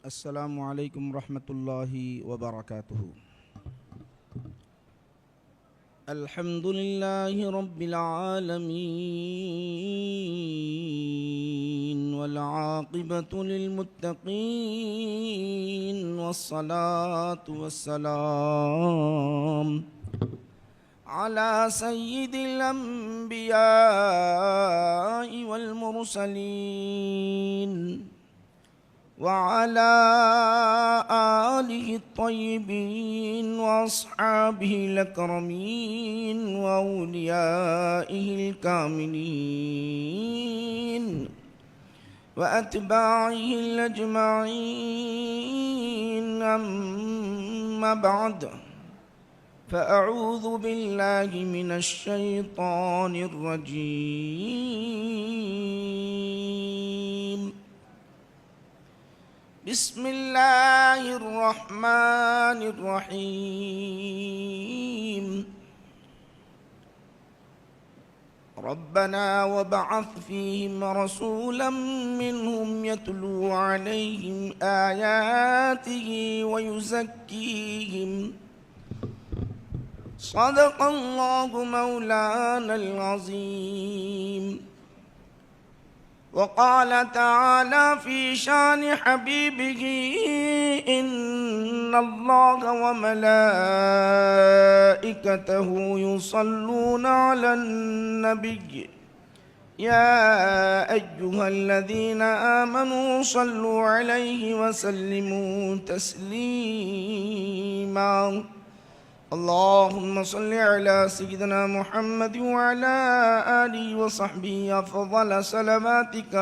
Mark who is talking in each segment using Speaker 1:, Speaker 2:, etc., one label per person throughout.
Speaker 1: السلام علیکم ورحمۃ اللہ وبرکاتہ۔ الحمد للہ رب العالمین والعاقبۃ للمتقین والصلاة والسلام علی سید الانبیاء والمرسلین وعلى آله الطيبين وأصحابه الأكرمين وأوليائه الكاملين وأتباعه الأجمعين، أما بعد فأعوذ بالله من الشيطان الرجيم۔ بسم اللہ الرحمن الرحیم۔ ربنا وبعث فیہم رسولا منہم یتلو علیہم آیاتہ ویزکیہم، صدق اللہ مولانا العظیم۔ وقال تعالى في شان حبيبه إن الله وملائكته يصلون على النبي يا أيها الذين آمنوا صلوا عليه وسلموا تسليما۔ اللهم صل على سيدنا محمد وعلى آله وصحبه أفضل صلواتك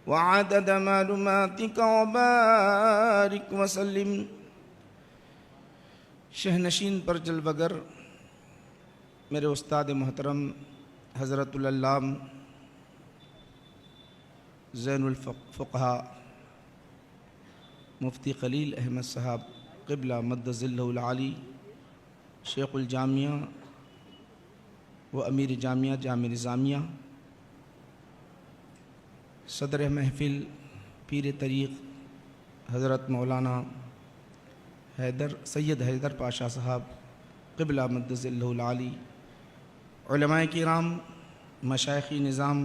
Speaker 1: وعدد معلوماتك وبارك وسلم۔ شہنشین پر جلوگر میرے استاد محترم حضرت العلام زین الفقہاء مفتی خلیل احمد صاحب قبلہ مد ظلہ العالی، شیخ الجامعہ و امیر جامعہ جامع نظامیہ، صدر محفل پیر طریق حضرت مولانا سید حیدر پاشا صاحب قبلہ مد ظلہ العالی، علماء کرام، مشائخ نظام،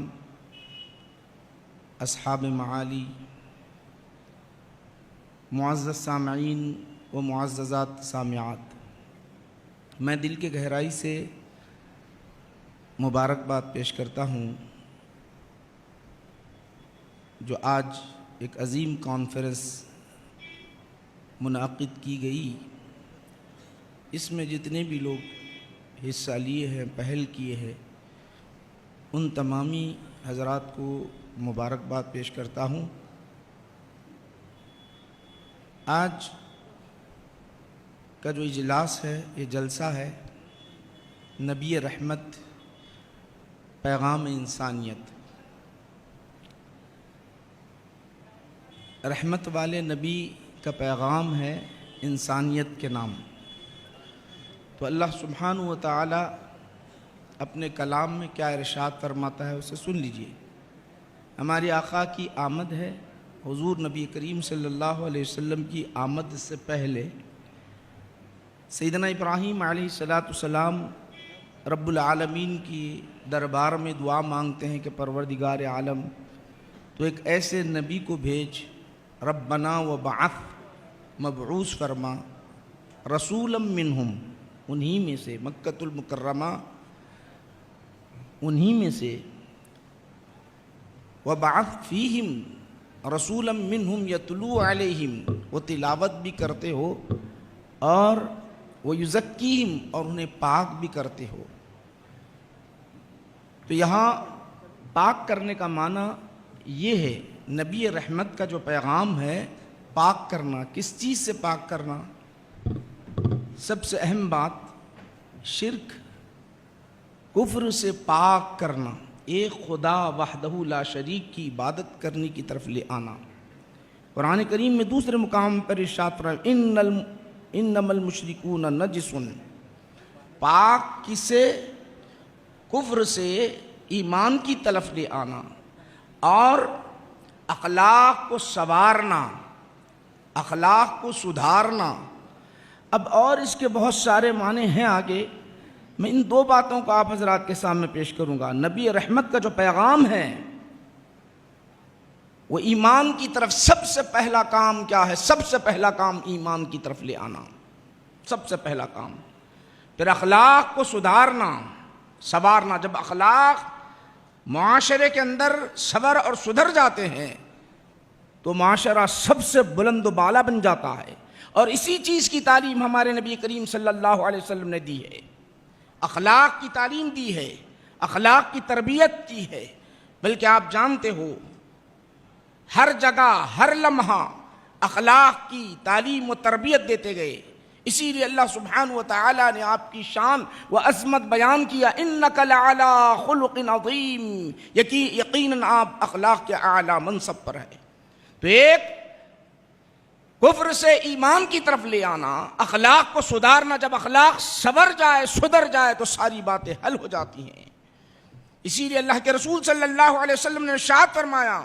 Speaker 1: اصحاب معالی، معزز سامعین و معززات سامعات، میں دل کے گہرائی سے مبارکباد پیش کرتا ہوں جو آج ایک عظیم کانفرنس منعقد کی گئی۔ اس میں جتنے بھی لوگ حصہ لیے ہیں، پہل کیے ہیں، ان تمامی حضرات کو مبارکباد پیش کرتا ہوں۔ آج کا جو اجلاس ہے، یہ جلسہ ہے نبی رحمت پیغام انسانیت۔ رحمت والے نبی کا پیغام ہے انسانیت کے نام۔ تو اللہ سبحانہ و تعالی اپنے کلام میں کیا ارشاد فرماتا ہے اسے سن لیجئے۔ ہماری آقا کی آمد ہے، حضور نبی کریم صلی اللہ علیہ وسلم کی آمد سے پہلے سیدنا ابراہیم علیہ السلام رب العالمین کی دربار میں دعا مانگتے ہیں کہ پروردگار عالم تو ایک ایسے نبی کو بھیج، ربنا وبعث مبعوث فرما، رسولا منہم، انہی میں سے، مکۃ المکرمہ انہی میں سے، وبعث فیہم رسولا منہم یتلو علیہم، وہ تلاوت بھی کرتے ہو اور وَيُزَكِّيهِمْ، اور انہیں پاک بھی کرتے ہو۔ تو یہاں پاک کرنے کا معنی یہ ہے، نبی رحمت کا جو پیغام ہے پاک کرنا۔ کس چیز سے پاک کرنا؟ سب سے اہم بات شرک، کفر سے پاک کرنا، ایک خدا وحدہ لا شریک کی عبادت کرنے کی طرف لے آنا۔ قرآن کریم میں دوسرے مقام پر ارشاد فرمایا انما المشرکون نجس، پاک کسے؟ کفر سے ایمان کی طرف لے آنا اور اخلاق کو سنوارنا، اخلاق کو سدھارنا. اب اور اس کے بہت سارے معنی ہیں آگے، میں ان دو باتوں کو آپ حضرات کے سامنے پیش کروں گا. نبی رحمت کا جو پیغام ہے وہ ایمان کی طرف سب سے پہلا کام کیا ہے؟ سب سے پہلا کام ایمان کی طرف لے آنا، سب سے پہلا کام. پھر اخلاق کو سدھارنا، سنوارنا. جب اخلاق معاشرے کے اندر سنور اور سدھر جاتے ہیں تو معاشرہ سب سے بلند و بالا بن جاتا ہے. اور اسی چیز کی تعلیم ہمارے نبی کریم صلی اللہ علیہ وسلم نے دی ہے. اخلاق کی تعلیم دی ہے، اخلاق کی تربیت کی ہے. بلکہ آپ جانتے ہو ہر جگہ ہر لمحہ اخلاق کی تعلیم و تربیت دیتے گئے. اسی لیے اللہ سبحانہ و تعالی نے آپ کی شان و عظمت بیان کیا، انک لعلی خلق عظیم، یقیناً آپ اخلاق کے اعلیٰ منصب پر ہے. تو ایک کفر سے ایمان کی طرف لے آنا، اخلاق کو سدھارنا. جب اخلاق سنور جائے، سدھر جائے تو ساری باتیں حل ہو جاتی ہیں. اسی لیے اللہ کے رسول صلی اللہ علیہ وسلم نے ارشاد فرمایا،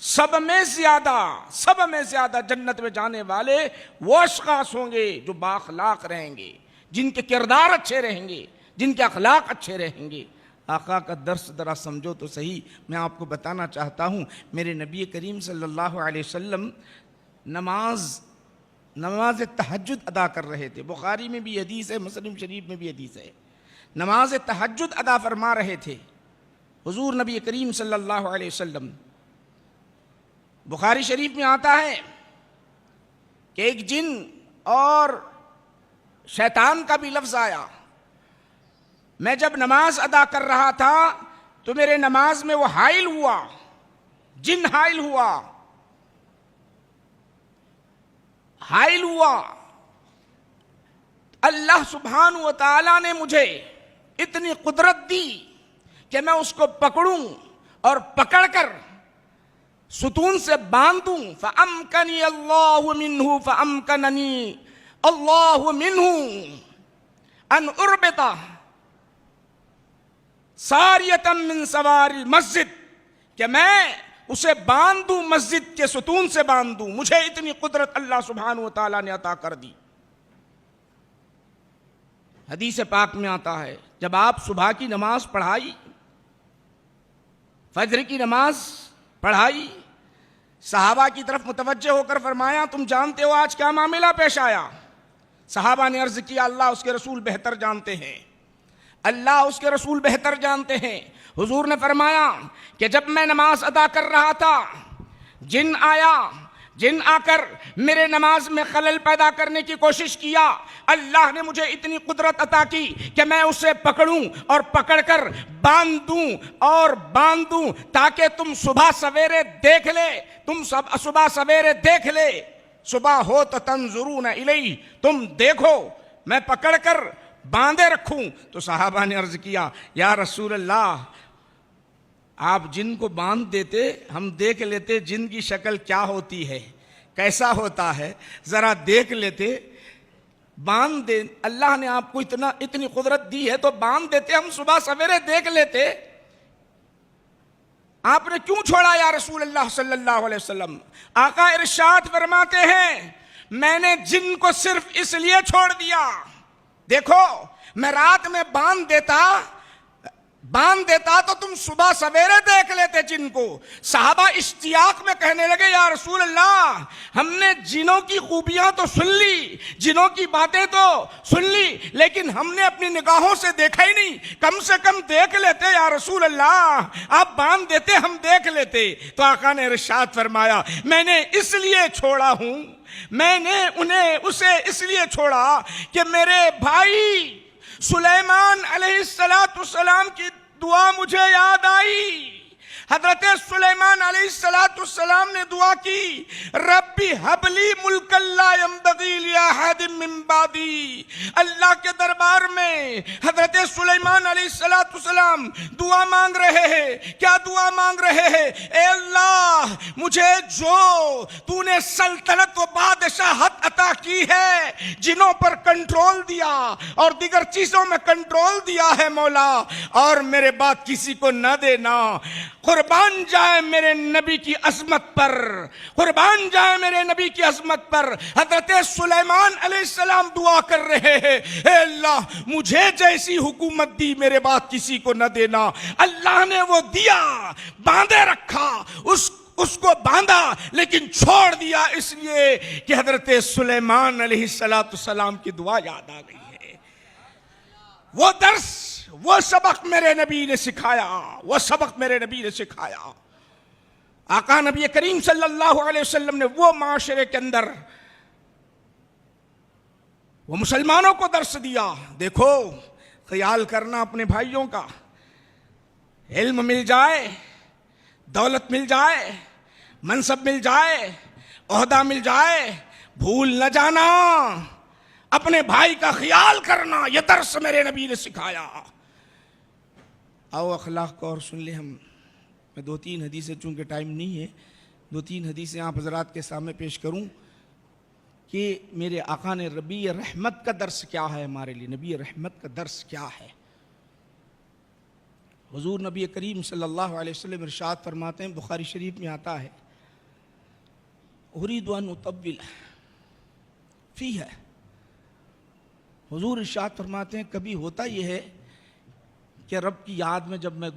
Speaker 1: سب میں زیادہ جنت میں جانے والے وہ اشخاص ہوں گے جو بااخلاق رہیں گے، جن کے کردار اچھے رہیں گے، جن کے اخلاق اچھے رہیں گے. آقا کا درس ذرا سمجھو تو صحیح. میں آپ کو بتانا چاہتا ہوں، میرے نبی کریم صلی اللہ علیہ وسلم نماز تہجد ادا کر رہے تھے. بخاری میں بھی حدیث ہے، مسلم شریف میں بھی حدیث ہے. نماز تہجد ادا فرما رہے تھے حضور نبی کریم صلی اللہ علیہ وسلم. بخاری شریف میں آتا ہے کہ ایک جن اور شیطان کا بھی لفظ آیا. میں جب نماز ادا کر رہا تھا تو میرے نماز میں وہ حائل ہوا، جن حائل ہوا. اللہ سبحانہ و تعالی نے مجھے اتنی قدرت دی کہ میں اس کو پکڑوں اور پکڑ کر ستون سے باندھوں. فَأَمْكَنِيَ اللَّهُ مِنْهُ فَأَمْكَنَنِي اللَّهُ مِنْهُ أَنْ أُرْبِطَ سَارِيَةً مِّن سَوَارِ الْمَسْجِدِ، کہ میں اسے باندھوں، مسجد کے ستون سے باندھوں. مجھے اتنی قدرت اللہ سبحانہ و تعالیٰ نے عطا کر دی. حدیث پاک میں آتا ہے جب آپ صبح کی نماز پڑھائی، فجر کی نماز پڑھائی، صحابہ کی طرف متوجہ ہو کر فرمایا، تم جانتے ہو آج کیا معاملہ پیش آیا؟ صحابہ نے عرض کیا، اللہ اس کے رسول بہتر جانتے ہیں، اللہ اس کے رسول بہتر جانتے ہیں. حضور نے فرمایا کہ جب میں نماز ادا کر رہا تھا جن آ کر میرے نماز میں خلل پیدا کرنے کی کوشش کیا. اللہ نے مجھے اتنی قدرت عطا کی کہ میں اسے پکڑوں اور پکڑ کر باندھوں تاکہ تم صبح سویرے دیکھ لے، صبح ہو تو تنظرون الیہ، تم دیکھو میں پکڑ کر باندھے رکھوں. تو صحابہ نے عرض کیا، یا رسول اللہ، آپ جن کو باندھ دیتے ہم دیکھ لیتے جن کی شکل کیا ہوتی ہے، کیسا ہوتا ہے، ذرا دیکھ لیتے. باندھ دے، اللہ نے آپ کو اتنی قدرت دی ہے تو باندھ دیتے، ہم صبح سویرے دیکھ لیتے. آپ نے کیوں چھوڑا یا رسول اللہ صلی اللہ علیہ وسلم؟ آقا ارشاد فرماتے ہیں، میں نے جن کو صرف اس لیے چھوڑ دیا، دیکھو میں رات میں باندھ دیتا تو تم صبح سویرے دیکھ لیتے جن کو. صحابہ اشتیاق میں کہنے لگے، یا رسول اللہ، ہم نے جنوں کی خوبیاں تو سن لی، جنوں کی باتیں تو سن لی، لیکن ہم نے اپنی نگاہوں سے دیکھا ہی نہیں. کم سے کم دیکھ لیتے یا رسول اللہ، آپ باندھ دیتے ہم دیکھ لیتے. تو آقا نے ارشاد فرمایا، میں نے اس لیے چھوڑا ہوں، میں نے اسے اس لیے چھوڑا کہ میرے بھائی سلیمان علیہ السلام کی دعا مجھے یاد آئی. حضرت سلیمان علیہ السلام نے دعا کی، ربی حب لی ملکا لا ينبغی لأحد من بعدی دکھا دی۔ اللہ کے دربار میں حضرت سلیمان علیہ السلام دعا مانگ رہے ہیں۔ کیا دعا مانگ رہے ہیں؟ اے اللہ، مجھے جو تو نے سلطنت و بادشاہت عطا کی ہے، جنوں پر کنٹرول دیا اور دیگر چیزوں میں کنٹرول دیا ہے مولا، اور میرے بعد کسی کو نہ دینا۔ قربان جائے میرے نبی کی عظمت پر، قربان جائے میرے نبی کی عظمت پر۔ حضرت سلیمان علیہ السلام دعا کر رہے ہیں، اے اللہ مجھے جیسی حکومت دی میرے بعد کسی کو نہ دینا۔ اللہ نے وہ دیا، باندھے رکھا، اس کو باندھا لیکن چھوڑ دیا، اس لیے کہ حضرت سلیمان علیہ السلام کی دعا یاد آ گئی ہے۔ وہ درس، وہ سبق میرے نبی نے سکھایا، وہ سبق میرے نبی نے سکھایا۔ آقا نبی کریم صلی اللہ علیہ وسلم نے وہ معاشرے کے اندر وہ مسلمانوں کو درس دیا، دیکھو خیال کرنا اپنے بھائیوں کا، علم مل جائے، دولت مل جائے، منصب مل جائے، عہدہ مل جائے، بھول نہ جانا، اپنے بھائی کا خیال کرنا۔ یہ درس میرے نبی نے سکھایا۔ آؤ اخلاق کو اور سن لیں ہم۔ میں 2-3 حدیثیں، چونکہ ٹائم نہیں ہے، 2-3 حدیثیں آپ حضرات کے سامنے پیش کروں کہ میرے آقا نے نبی رحمت کا درس کیا ہے ہمارے لیے، نبی رحمت کا درس کیا ہے۔ حضور نبی کریم صلی اللہ علیہ وسلم ارشاد فرماتے ہیں، بخاری شریف میں آتا ہے، اريد ان اطول فیہ، حضور ارشاد فرماتے ہیں کبھی ہوتا یہ ہے کہ رب کی یاد میں جب میں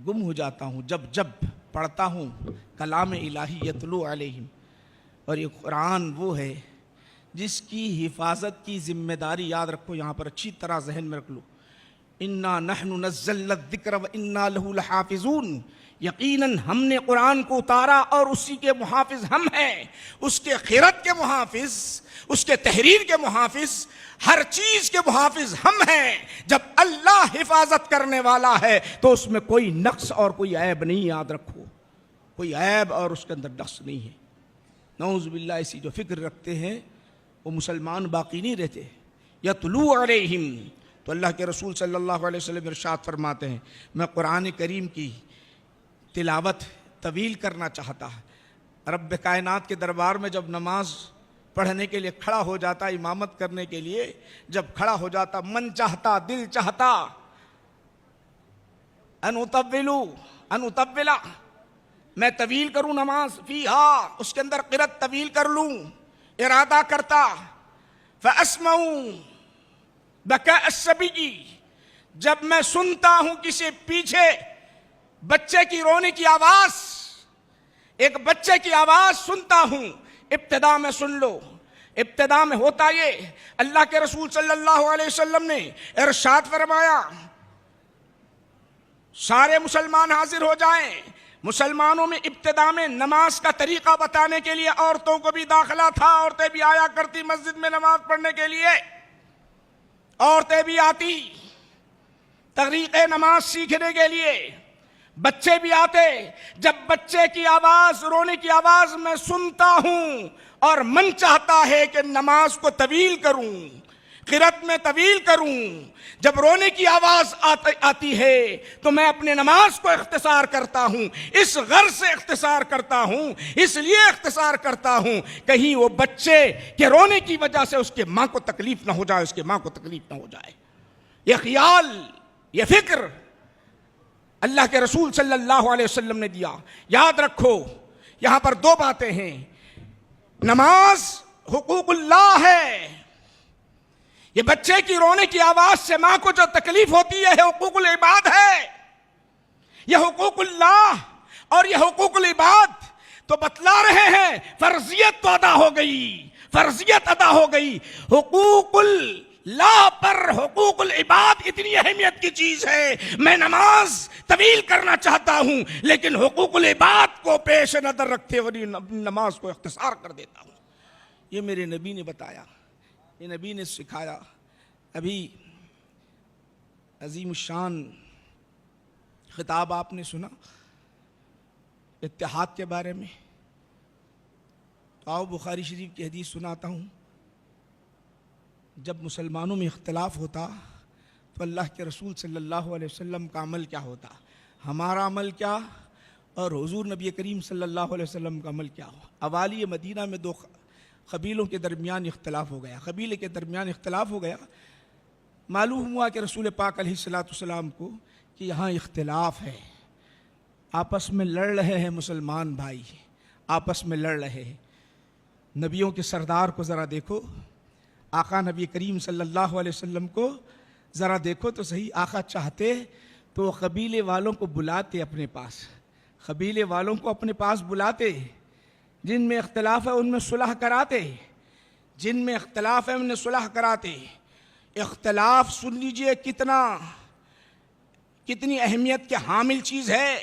Speaker 1: گم ہو جاتا ہوں، جب پڑھتا ہوں کلام الہی یتلو علیہم، اور یہ قرآن وہ ہے جس کی حفاظت کی ذمہ داری، یاد رکھو یہاں پر اچھی طرح ذہن میں رکھ لو، انا نحن نزلنا الذکر وانا لہ لحافظون، یقیناً ہم نے قرآن کو اتارا اور اسی کے محافظ ہم ہیں، اس کے خیرت کے محافظ، اس کے تحریر کے محافظ، ہر چیز کے محافظ ہم ہیں۔ جب اللہ حفاظت کرنے والا ہے تو اس میں کوئی نقص اور کوئی عیب نہیں، یاد رکھو، کوئی عیب اور اس کے اندر نقص نہیں ہے۔ نعوذ باللہ، ایسی جو فکر رکھتے ہیں وہ مسلمان باقی نہیں رہتے۔ یتلو علیہم، تو اللہ کے رسول صلی اللہ علیہ وسلم ارشاد فرماتے ہیں، میں قرآن کریم کی تلاوت طویل کرنا چاہتا ہے۔ رب کائنات کے دربار میں جب نماز پڑھنے کے لیے کھڑا ہو جاتا، امامت کرنے کے لیے جب کھڑا ہو جاتا، من چاہتا، دل چاہتا، ان اطولا، میں طویل کروں نماز، فیہا، اس کے اندر قرأت طویل کر لوں، ارادہ کرتا، فاسمع بکاء الصبی، جب میں سنتا ہوں کسی پیچھے بچے کی رونے کی آواز، ایک بچے کی آواز سنتا ہوں، ابتدا میں سن لو، ابتدا میں ہوتا یہ، اللہ کے رسول صلی اللہ علیہ وسلم نے ارشاد فرمایا، سارے مسلمان حاضر ہو جائیں، مسلمانوں میں ابتدا میں نماز کا طریقہ بتانے کے لیے عورتوں کو بھی داخلہ تھا، عورتیں بھی آیا کرتی مسجد میں نماز پڑھنے کے لیے، عورتیں بھی آتی طریقے نماز سیکھنے کے لیے، بچے بھی آتے۔ جب بچے کی آواز، رونے کی آواز میں سنتا ہوں اور من چاہتا ہے کہ نماز کو طویل کروں، قرأت میں طویل کروں، جب رونے کی آواز آتی ہے تو میں اپنے نماز کو اختصار کرتا ہوں، اس غرض سے اختصار کرتا ہوں، اس لیے اختصار کرتا ہوں کہیں وہ بچے کے رونے کی وجہ سے اس کے ماں کو تکلیف نہ ہو جائے، اس کے ماں کو تکلیف نہ ہو جائے۔ یہ خیال، یہ فکر اللہ کے رسول صلی اللہ علیہ وسلم نے دیا۔ یاد رکھو یہاں پر 2 باتیں ہیں، نماز حقوق اللہ ہے، یہ بچے کی رونے کی آواز سے ماں کو جو تکلیف ہوتی ہے حقوق العباد ہے، یہ حقوق اللہ اور یہ حقوق العباد تو بتلا رہے ہیں، فرضیت تو ادا ہو گئی، فرضیت ادا ہو گئی، حقوق اللہ پر حقوق العباد اتنی اہمیت کی چیز ہے۔ میں نماز طویل کرنا چاہتا ہوں لیکن حقوق العباد کو پیش نظر رکھتے ہوئے نماز کو اختصار کر دیتا ہوں۔ یہ میرے نبی نے بتایا، یہ نبی نے سکھایا۔ ابھی عظیم الشان خطاب آپ نے سنا اتحاد کے بارے میں، تو آؤ بخاری شریف کی حدیث سناتا ہوں۔ جب مسلمانوں میں اختلاف ہوتا تو اللہ کے رسول صلی اللہ علیہ وسلم کا عمل کیا ہوتا، ہمارا عمل کیا اور حضور نبی کریم صلی اللہ علیہ وسلم کا عمل کیا ہو۔ اوالی مدینہ میں دو قبیلوں کے درمیان اختلاف ہو گیا، قبیلے کے درمیان اختلاف ہو گیا۔ معلوم ہوا کہ رسول پاک علیہ الصلوۃ والسلام کو کہ یہاں اختلاف ہے، آپس میں لڑ رہے ہیں مسلمان بھائی، آپس میں لڑ رہے ہیں۔ نبیوں کے سردار کو ذرا دیکھو، آقا نبی کریم صلی اللہ علیہ وسلم کو ذرا دیکھو تو صحیح۔ آقا چاہتے تو قبیلے والوں کو بلاتے اپنے پاس، قبیلے والوں کو اپنے پاس بلاتے، جن میں اختلاف ہے ان میں صلح کراتے، جن میں اختلاف ہے ان میں صلح کراتے۔ اختلاف سن لیجئے کتنی اہمیت کے حامل چیز ہے۔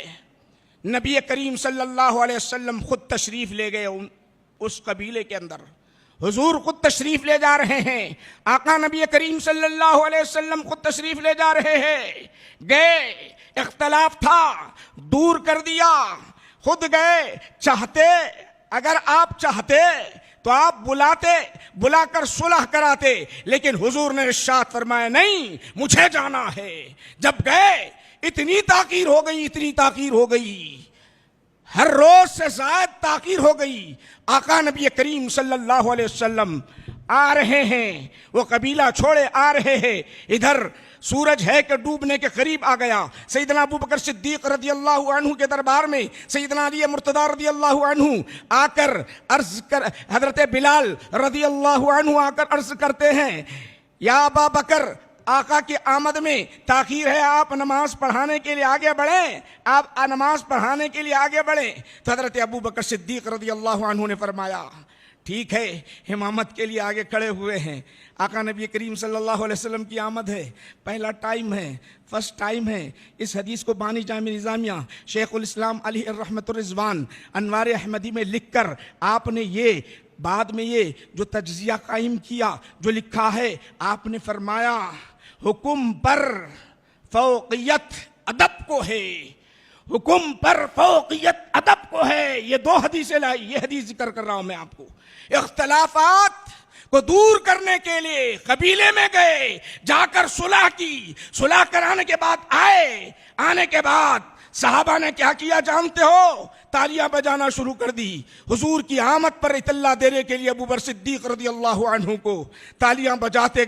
Speaker 1: نبی کریم صلی اللہ علیہ وسلم خود تشریف لے گئے اس قبیلے کے اندر، حضور خود تشریف لے جا رہے ہیں، آقا نبی کریم صلی اللہ علیہ وسلم خود تشریف لے جا رہے ہیں۔ گئے، اختلاف تھا، دور کر دیا، خود گئے۔ چاہتے، اگر آپ چاہتے تو آپ بلا کر صلح کراتے، لیکن حضور نے ارشاد فرمایا نہیں، مجھے جانا ہے۔ جب گئے اتنی تاخیر ہو گئی، ہر روز سے زائد تاخیر ہو گئی۔ آقا نبی کریم صلی اللہ علیہ وسلم آ رہے ہیں، وہ قبیلہ چھوڑے آ رہے ہیں، ادھر سورج ہے کہ ڈوبنے کے قریب آ گیا۔ سیدنا ابو بکر صدیق رضی اللہ عنہ کے دربار میں سیدنا علی مرتضی رضی اللہ عنہ آ کر حضرت بلال رضی اللہ عنہ آ کر عرض کرتے ہیں، یا ابا بکر، آقا کی آمد میں تاخیر ہے، آپ نماز پڑھانے کے لیے آگے بڑھیں، آپ نماز پڑھانے کے لیے آگے بڑھیں۔ تو حضرت ابو بکر صدیق رضی اللہ عنہ نے فرمایا ٹھیک ہے، امامت کے لیے آگے کھڑے ہوئے ہیں۔ آقا نبی کریم صلی اللہ علیہ وسلم کی آمد ہے، پہلا ٹائم ہے، فرسٹ ٹائم ہے۔ اس حدیث کو بانی جامع نظامیہ شیخ الاسلام علیہ الرحمۃ الرضوان انوار احمدی میں لکھ کر آپ نے یہ بعد میں یہ جو تجزیہ قائم کیا، جو لکھا ہے، آپ نے فرمایا حکم پر فوقیت ادب کو ہے، حکم پر فوقیت ادب کو ہے۔ یہ دو حدیثیں لائی، یہ حدیث ذکر کر رہا ہوں میں آپ کو۔ اختلافات کو دور کرنے کے لیے قبیلے میں گئے، جا کر صلح کی، صلح کرانے کے بعد آنے کے بعد صحابہ نے کیا کیا جانتے ہو؟ تالیاں بجانا شروع کر دی۔ حضور کی آمد پر اطلاع دینے کے لیے ابو بکر صدیق رضی اللہ عنہ کو تالیاں بجاتے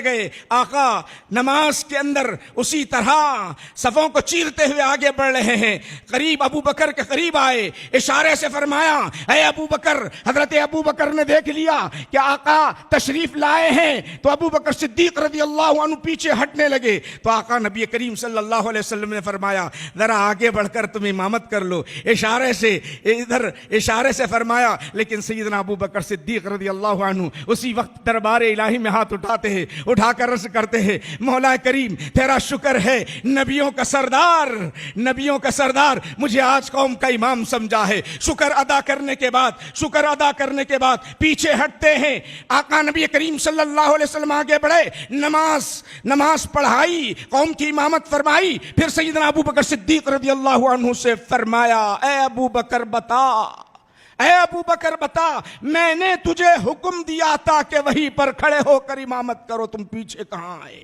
Speaker 1: گئے۔ آقا نماز کے اندر اسی طرح صفوں کو چیرتے ہوئے آگے بڑھ رہے ہیں، قریب ابو بکر کے قریب آئے، اشارے سے فرمایا اے ابو بکر۔ حضرت ابو بکر نے دیکھ لیا کہ آقا تشریف لائے ہیں، تو ابو بکر صدیق رضی اللہ عنہ پیچھے ہٹنے لگے۔ تو آقا نبی کریم صلی اللہ علیہ وسلم نے فرمایا ذرا آگے بڑھ کر تم امامت کر لو، اشارے سے فرمایا۔ لیکن سیدنا ابو بکر صدیق رضی اللہ عنہ اسی وقت دربار الہی میں ہاتھ اٹھاتے ہیں، اٹھا کر عرض کرتے ہیں مولا کریم تیرا شکر ہے، نبیوں کا سردار مجھے آج قوم کا امام سمجھا ہے۔ شکر ادا کرنے کے بعد پیچھے ہٹتے ہیں۔ آقا نبی کریم صلی اللہ علیہ وسلم آگے بڑھے، نماز پڑھائی، قوم کی امامت فرمائی۔ پھر سیدنا ابو بکر صدیق رضی اللہ عنہ سے فرمایا اے ابو بکر بتا، میں نے تجھے حکم دیا تھا کہ وہیں پر کھڑے ہو کر امامت کرو، تم پیچھے کہاں آئے؟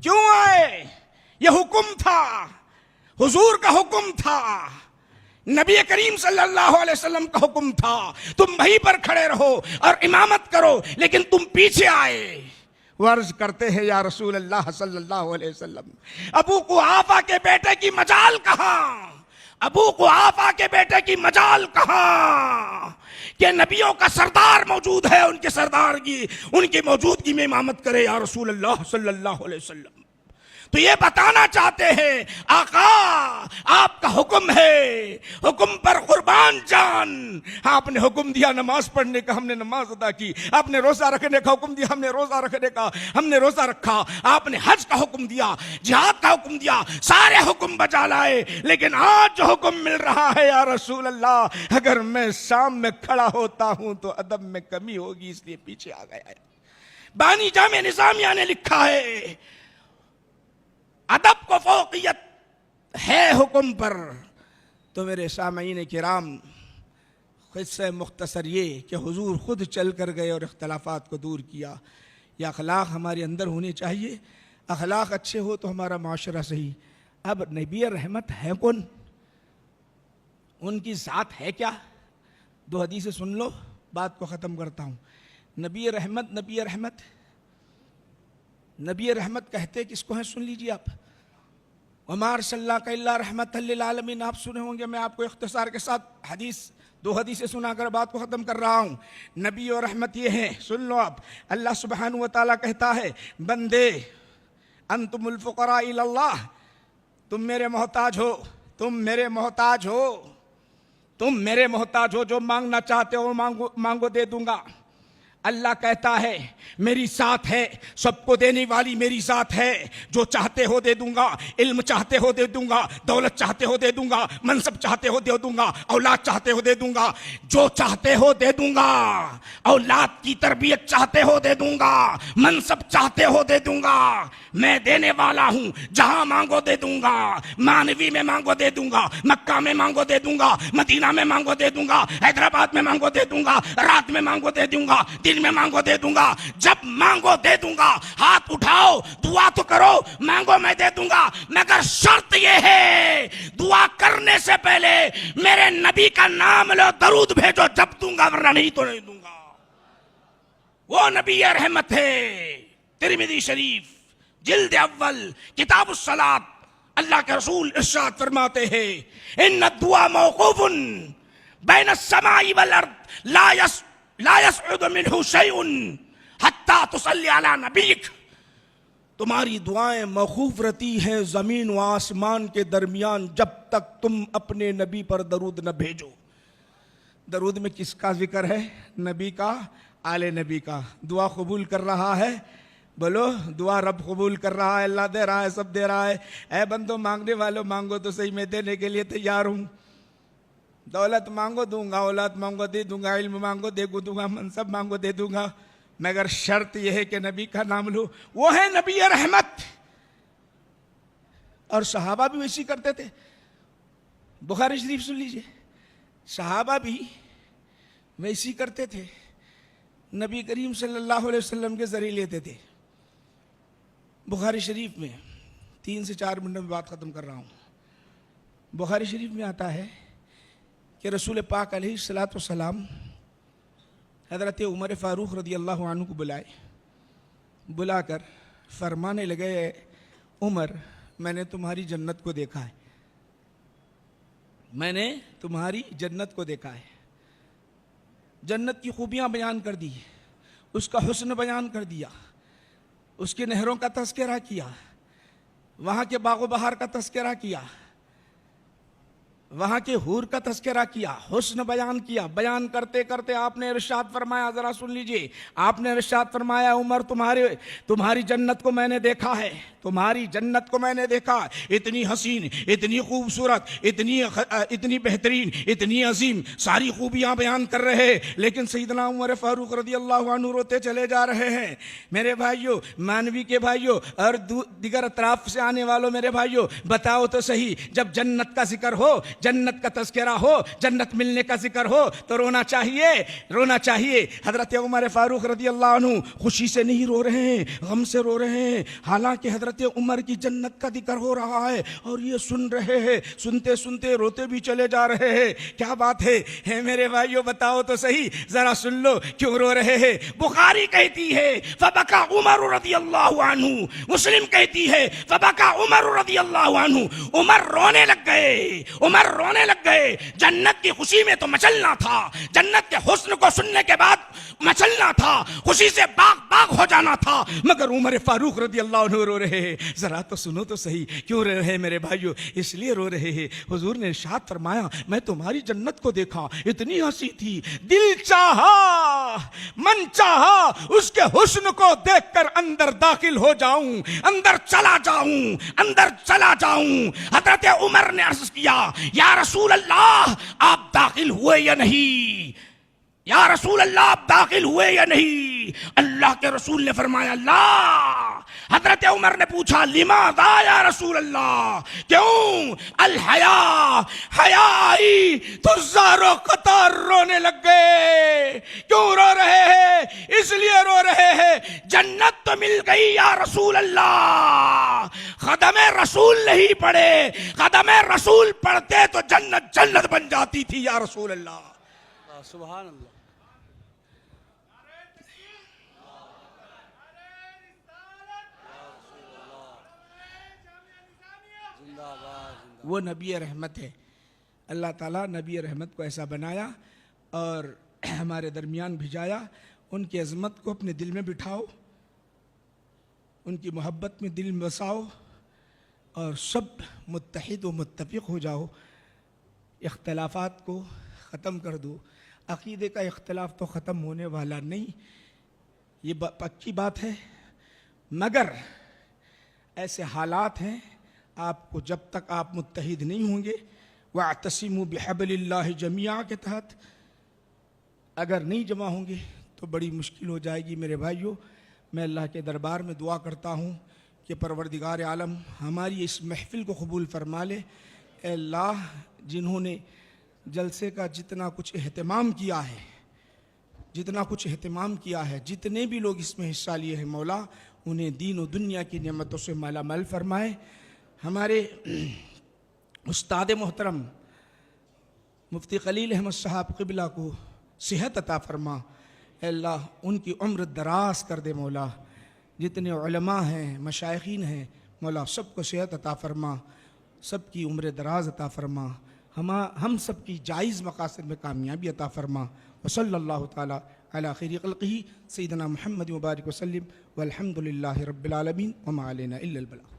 Speaker 1: کیوں آئے؟ یہ حکم تھا، حضور کا حکم تھا، نبی کریم صلی اللہ علیہ وسلم کا حکم تھا، تم وہیں پر کھڑے رہو اور امامت کرو، لیکن تم پیچھے آئے۔ وہ عرض کرتے ہیں یا رسول اللہ صلی اللہ علیہ وسلم، ابو قحافہ کے بیٹے کی مجال کہاں؟ کہ نبیوں کا سردار موجود ہے، ان کی موجودگی میں امامت کرے یا رسول اللہ صلی اللہ علیہ وسلم۔ تو یہ بتانا چاہتے ہیں آقا آپ کا حکم ہے، حکم پر قربان جان۔ آپ نے حکم دیا نماز پڑھنے کا، ہم نے نماز ادا کی۔ آپ نے روزہ رکھنے کا حکم دیا، ہم نے روزہ رکھنے کا، ہم نے روزہ رکھا۔ آپ نے حج کا حکم دیا، جہاد کا حکم دیا، سارے حکم بجا لائے۔ لیکن آج جو حکم مل رہا ہے یا رسول اللہ، اگر میں شام میں کھڑا ہوتا ہوں تو ادب میں کمی ہوگی، اس لیے پیچھے آ گیا ہے۔ بانی جامع نظامیہ نے لکھا ہے ادب کو فوقیت ہے حکم پر۔ تو میرے سامعین کرام، قصہ مختصر یہ کہ حضور خود چل کر گئے اور اختلافات کو دور کیا. یہ اخلاق ہمارے اندر ہونے چاہیے. اخلاق اچھے ہو تو ہمارا معاشرہ صحیح. اب نبی رحمت ہے کون؟ ان کی ذات ہے کیا؟ 2 حدیثیں سن لو، بات کو ختم کرتا ہوں. نبی رحمت کہتے کس کو ہیں؟ سن لیجیے آپ. وما ارسلناک الا رحمۃ للعالمین. آپ سنے ہوں گے، میں آپ کو اختصار کے ساتھ 2 حدیثیں سنا کر بات کو ختم کر رہا ہوں. نبی اور رحمت یہ ہے، سن لو آپ. اللہ سبحانہ و تعالیٰ کہتا ہے بندے انتم الفقراء الی اللہ، تم میرے محتاج ہو، تم میرے محتاج ہو، تم میرے محتاج ہو، جو مانگنا چاہتے ہو مانگو دے دوں گا. اللہ کہتا ہے میری ذات ہے، سب کو دینے والی میری ذات ہے. جو چاہتے ہو دے دوں گا، علم چاہتے ہو دے دوں گا، دولت چاہتے ہو دے دوں گا، منصب چاہتے ہو دے دوں گا، اولاد چاہتے ہو دے دوں گا. جو چاہتے ہو دے دوں گا. اولاد کی تربیت چاہتے ہو دے دوں گا، منصب چاہتے ہو دے دوں گا. میں دینے والا ہوں، جہاں مانگو دے دوں گا. مانوی میں مانگو دے دوں گا، مکہ میں مانگو دے دوں گا، مدینہ میں مانگو دے دوں گا، حیدرآباد میں مانگو دے دوں گا، رات میں مانگو دے دوں گا، دن میں مانگو دے دوں گا. جب مانگو دے دوں گا. ہاتھ اٹھاؤ، دعا تو کرو، مانگو میں دے دوں گا. مگر شرط یہ ہے دعا کرنے سے پہلے میرے نبی کا نام لو، درود بھیجو، جب دوں گا، ورنہ نہیں تو نہیں دوں گا. وہ نبی رحمت ہے. ترمذی شریف جلد اول کتاب الصلاۃ، اللہ کے رسول ارشاد فرماتے ہیں ان الدعاء موقوف بین السماء والارض لا يصعد منه شيء حتى تصلي على نبيك. تمہاری دعائیں موقوف رہتی ہیں زمین و آسمان کے درمیان جب تک تم اپنے نبی پر درود نہ بھیجو. درود میں کس کا ذکر ہے؟ نبی کا، آل نبی کا. دعا قبول کر رہا ہے؟ بولو، دعا رب قبول کر رہا ہے، اللہ دے رہا ہے، سب دے رہا ہے. اے بندو مانگنے والوں مانگو تو صحیح، میں دینے کے لیے تیار ہوں. دولت مانگو دوں گا، اولاد مانگو دے دوں گا، علم مانگو دے دوں گا، منصب مانگو دے دوں گا، مگر شرط یہ ہے کہ نبی کا نام لو. وہ ہے نبی رحمت. اور صحابہ بھی ویسی کرتے تھے. بخاری شریف سن لیجئے، صحابہ بھی ویسی کرتے تھے. نبی کریم صلی اللہ علیہ وسلم کے ذریعے لیتے تھے. بخاری شریف میں 3 سے 4 منٹ میں بات ختم کر رہا ہوں. بخاری شریف میں آتا ہے کہ رسول پاک علیہ الصلاۃ والسلام حضرت عمر فاروق رضی اللہ عنہ کو بلا کر فرمانے لگے عمر، میں نے تمہاری جنت کو دیکھا ہے، میں نے تمہاری جنت کو دیکھا ہے. جنت کی خوبیاں بیان کر دی، اس کا حسن بیان کر دیا، اس کے نہروں کا تذکرہ کیا، وہاں کے باغ و بہار کا تذکرہ کیا، وہاں کے حور کا تذکرہ کیا، حسن بیان کیا. بیان کرتے کرتے آپ نے ارشاد فرمایا، ذرا سن لیجئے، آپ نے ارشاد فرمایا عمر تمہاری جنت کو میں نے دیکھا ہے، تمہاری جنت کو میں نے دیکھا. اتنی حسین، اتنی خوبصورت، اتنی بہترین، اتنی عظیم، ساری خوبیاں بیان کر رہے، لیکن سیدنا عمر فاروق رضی اللہ عنہ روتے چلے جا رہے ہیں. میرے بھائیوں، مانوی کے بھائیوں اور دیگر اطراف سے آنے والوں میرے بھائیوں، بتاؤ تو صحیح، جب جنت کا ذکر ہو، جنت کا تذکرہ ہو، جنت ملنے کا ذکر ہو تو رونا چاہیے، رونا چاہیے. حضرت عمر فاروق رضی اللہ عنہ خوشی سے نہیں رو رہے ہیں، غم سے رو رہے ہیں. حالانکہ حضرت عمر کی جنت کا ذکر ہو رہا ہے اور یہ سن رہے ہیں، سنتے سنتے روتے بھی چلے جا رہے ہیں. کیا بات ہے میرے بھائیوں، بتاؤ تو صحیح، ذرا سن لو کیوں رو رہے ہیں. بخاری کہتی ہے فبکا عمر رضی اللہ عنہ، مسلم کہتی ہے فبکا عمر رضی اللہ عنہ. عمر رونے لگ گئے، عمر رونے لگ گئے. جنت کی خوشی میں تو مچلنا تھا، جنت کے حسن کو سننے کے بعد مچلنا تھا، خوشی سے باغ باغ ہو جانا تھا، مگر عمر فاروق رضی اللہ عنہ رو رہے ہیں. ذرا تو سنو تو صحیح، کیوں رو رہے ہیں میرے بھائیوں؟ اس لیے رو رہے ہیں، حضور نے ارشاد فرمایا میں تمہاری جنت کو دیکھا، اتنی ہنسی تھی، دل چاہا، من چاہا اس کے حسن کو دیکھ کر اندر داخل ہو جاؤں، اندر چلا جاؤں، اندر چلا جاؤں. حضرت عمر نے عرض کیا یا رسول اللہ آپ داخل ہوئے یا نہیں؟ یا رسول اللہ آپ داخل ہوئے یا نہیں؟ اللہ کے رسول نے فرمایا لا، حضرت عمر نے پوچھا لماذا یا رسول اللہ، کیوں؟ الحیا، حیا آئی تو زارو قطار رونے لگ گئے. کیوں رو رہے ہیں؟ اس لیے رو رہے ہیں جنت تو مل گئی یا رسول اللہ، قدم رسول نہیں پڑے، قدم رسول پڑھتے تو جنت جنت بن جاتی تھی یا رسول اللہ.
Speaker 2: سبحان اللہ.
Speaker 1: وہ نبی رحمت ہے. اللہ تعالیٰ نبی رحمت کو ایسا بنایا اور ہمارے درمیان بھیجایا. ان کی عظمت کو اپنے دل میں بٹھاؤ، ان کی محبت میں دل میں بساؤ اور سب متحد و متفق ہو جاؤ. اختلافات کو ختم کر دو. عقیدے کا اختلاف تو ختم ہونے والا نہیں، یہ پکی بات ہے، مگر ایسے حالات ہیں آپ کو جب تک آپ متحد نہیں ہوں گے وَاعْتَصِمُوا بِحَبْلِ اللَّهِ جَمِيعًا کے تحت اگر نہیں جمع ہوں گے تو بڑی مشکل ہو جائے گی. میرے بھائیوں، میں اللہ کے دربار میں دعا کرتا ہوں کہ پروردگار عالم ہماری اس محفل کو قبول فرما لے. اے اللہ، جنہوں نے جلسے کا جتنا کچھ اہتمام کیا ہے، جتنے بھی لوگ اس میں حصہ لیے ہیں، مولا انہیں دین و دنیا کی نعمتوں سے مالا مال فرمائے. ہمارے استاد محترم مفتی خلیل احمد صاحب قبلہ کو صحت عطا فرما. اے اللہ ان کی عمر دراز کر دے مولا. جتنے علماء ہیں، مشائخین ہیں، مولا سب کو صحت عطا فرما، سب کی عمر دراز عطا فرما. ہم سب کی جائز مقاصد میں کامیابی عطا فرما. وصلی اللہ تعالی علی خیر خلقہ سیدنا محمد مبارک وسلم والحمد للہ رب العالمین وما علینا الا البلاغ.